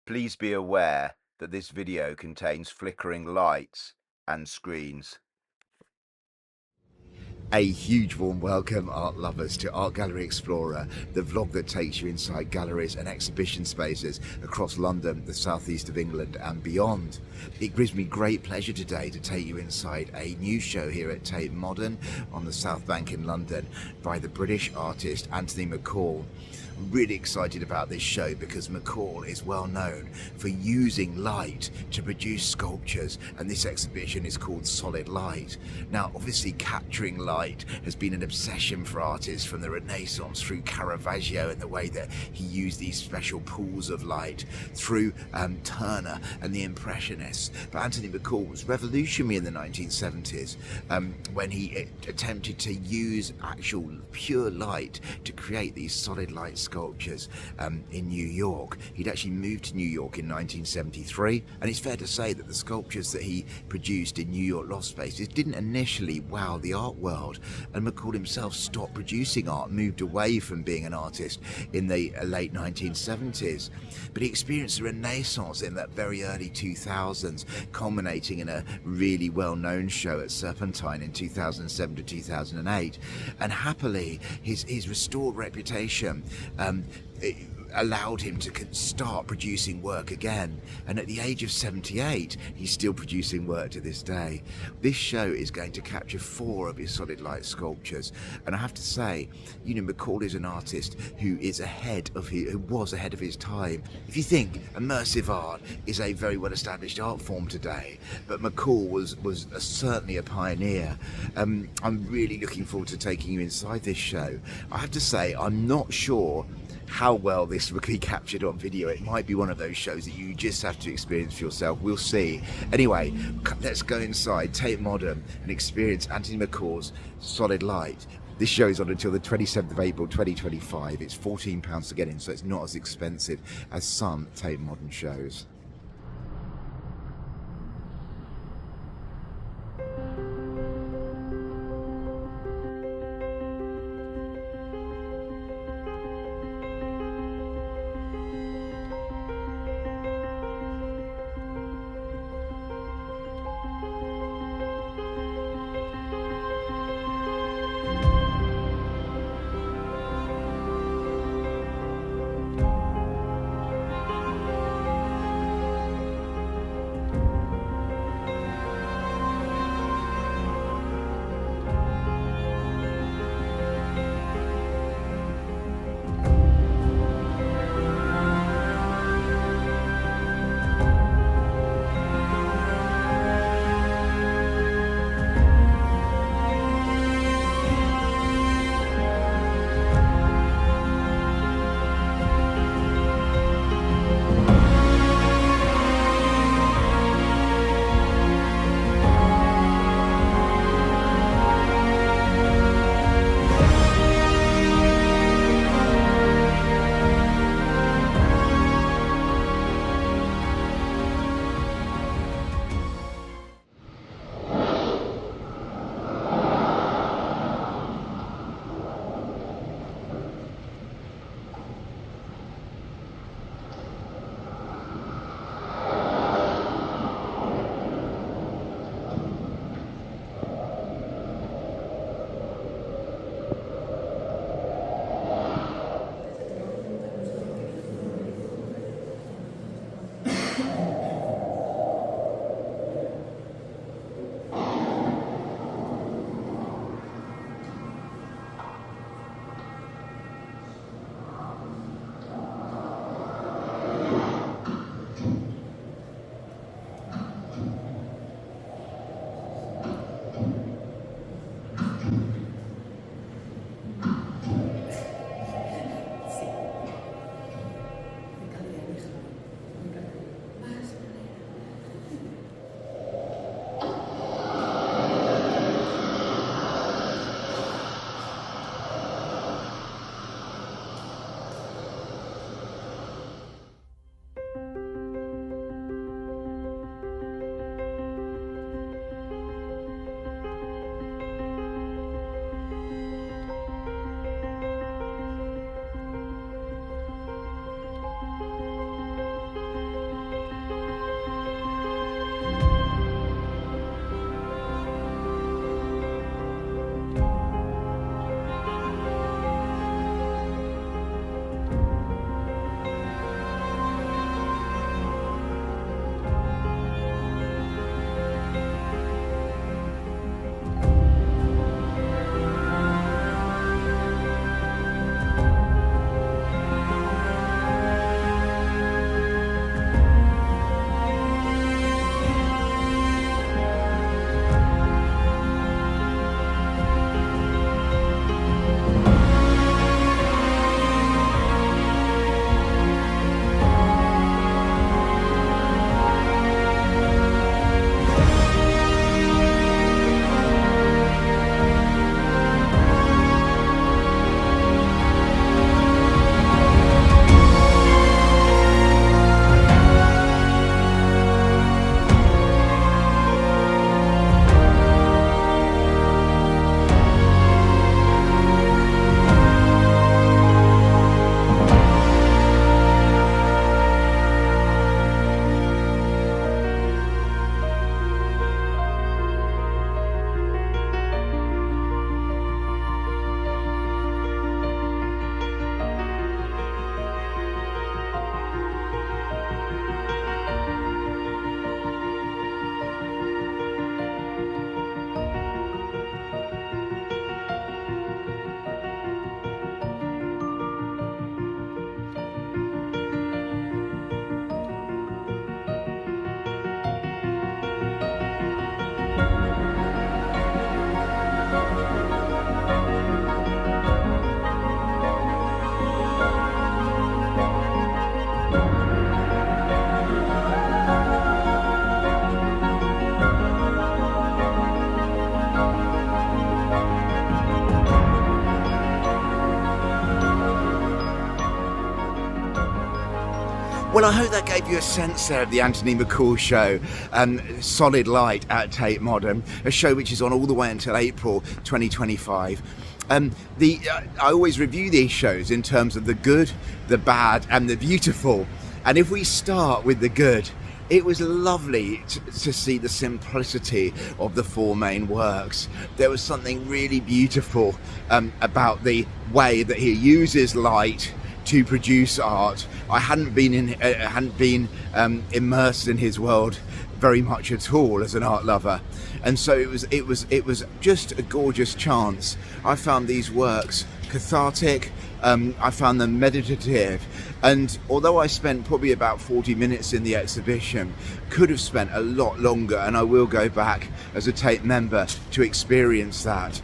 Please be aware that this video contains flickering lights and screens. A huge warm welcome, art lovers, to Art Gallery Explorer, the vlog that takes you inside galleries and exhibition spaces across London, the southeast of England and beyond. It gives me great pleasure today to take you inside a new show here at Tate Modern on the South Bank in London by the British artist Anthony McCall. I'm really excited about this show because McCall is well known for using light to produce sculptures, and this exhibition is called Solid Light. Now, obviously capturing light has been an obsession for artists from the Renaissance through Caravaggio and the way that he used these special pools of light, through Turner and the Impressionists. But Anthony McCall was revolutionary in the 1970s when he attempted to use actual pure light to create these solid light sculptures in New York. He'd actually moved to New York in 1973, and it's fair to say that the sculptures that he produced in New York loft spaces didn't initially wow the art world, and McCall himself stopped producing art, moved away from being an artist in the late 1970s. But he experienced a renaissance in that very early 2000s, culminating in a really well-known show at Serpentine in 2007 to 2008, and happily his restored reputation it allowed him to start producing work again, and at the age of 78 he's still producing work to this day. This show is going to capture 4 of his solid light sculptures, and I have to say, McCall is an artist who was ahead of his time. If you think immersive art is a very well established art form today, but McCall was certainly a pioneer. I'm really looking forward to taking you inside this show. I have to say, I'm not sure how well this will be captured on video. It might be one of those shows that you just have to experience for yourself. We'll see. Anyway, let's go inside Tate Modern and experience Anthony McCall's Solid Light. This show is on until the 27th of April 2025. It's £14 to get in, so it's not as expensive as some Tate Modern shows. Well, I hope that gave you a sense there of the Anthony McCall show, Solid Light at Tate Modern, a show which is on all the way until April 2025. I always review these shows in terms of the good, the bad and the beautiful. And if we start with the good, it was lovely to see the simplicity of the four main works. There was something really beautiful about the way that he uses light to produce art. I hadn't been immersed in his world very much at all as an art lover, and so it was just a gorgeous chance. I found these works cathartic. I found them meditative, and although I spent probably about 40 minutes in the exhibition, could have spent a lot longer, and I will go back as a Tate member to experience that.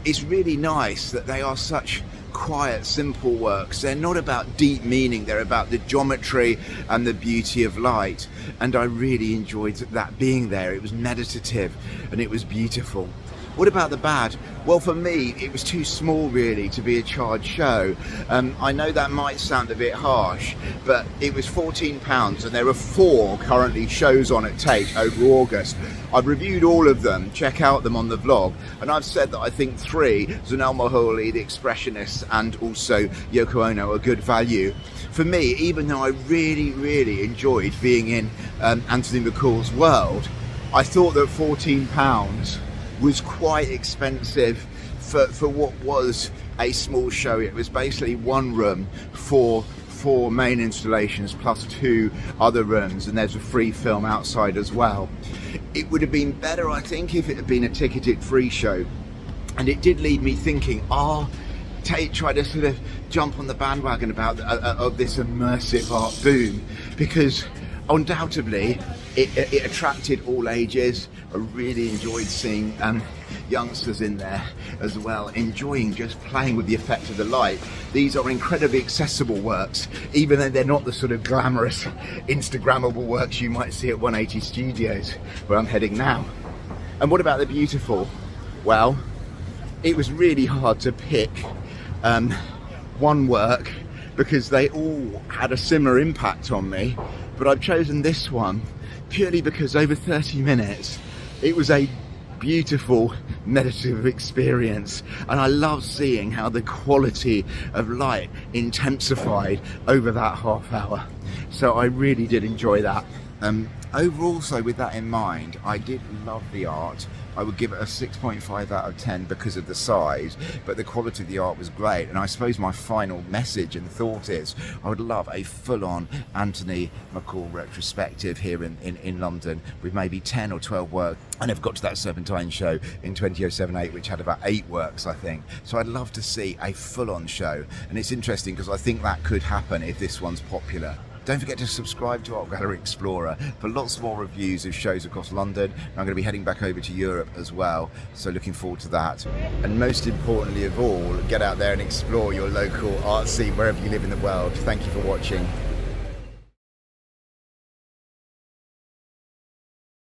It's really nice that they are such quiet, simple works. They're not about deep meaning, they're about the geometry and the beauty of light, and I really enjoyed that being there. It was meditative and it was beautiful. What about the bad? Well, for me, it was too small really to be a charged show. I know that might sound a bit harsh, but it was £14 and there are 4 currently shows on at Tate over August. I've reviewed all of them, check out them on the vlog, and I've said that I think 3, Zanel Moholy, The Expressionists and also Yoko Ono, are good value. For me, even though I really enjoyed being in Anthony McCall's world, I thought that £14 was quite expensive for what was a small show. It was basically one room for 4 main installations plus 2 other rooms, and there's a free film outside as well. It would have been better, I think, if it had been a ticketed free show, and it did leave me thinking, Tate tried to sort of jump on the bandwagon about of this immersive art boom, because undoubtedly it attracted all ages. I really enjoyed seeing youngsters in there as well, enjoying just playing with the effect of the light. These are incredibly accessible works, even though they're not the sort of glamorous, Instagrammable works you might see at 180 Studios, where I'm heading now. And what about the beautiful? Well, it was really hard to pick one work because they all had a similar impact on me, but I've chosen this one purely because over 30 minutes it was a beautiful meditative experience, and I love seeing how the quality of light intensified over that half hour. So I really did enjoy that. Overall, so with that in mind, I did love the art. I would give it a 6.5 out of 10 because of the size, but the quality of the art was great. And I suppose my final message and thought is I would love a full-on Anthony McCall retrospective here in London with maybe 10 or 12 works. I never got to that Serpentine show in 2007-8, which had about 8 works, I think. So I'd love to see a full-on show. And it's interesting because I think that could happen if this one's popular. Don't forget to subscribe to Art Gallery Explorer for lots more reviews of shows across London. I'm going to be heading back over to Europe as well, so looking forward to that. And most importantly of all, get out there and explore your local art scene wherever you live in the world. Thank you for watching.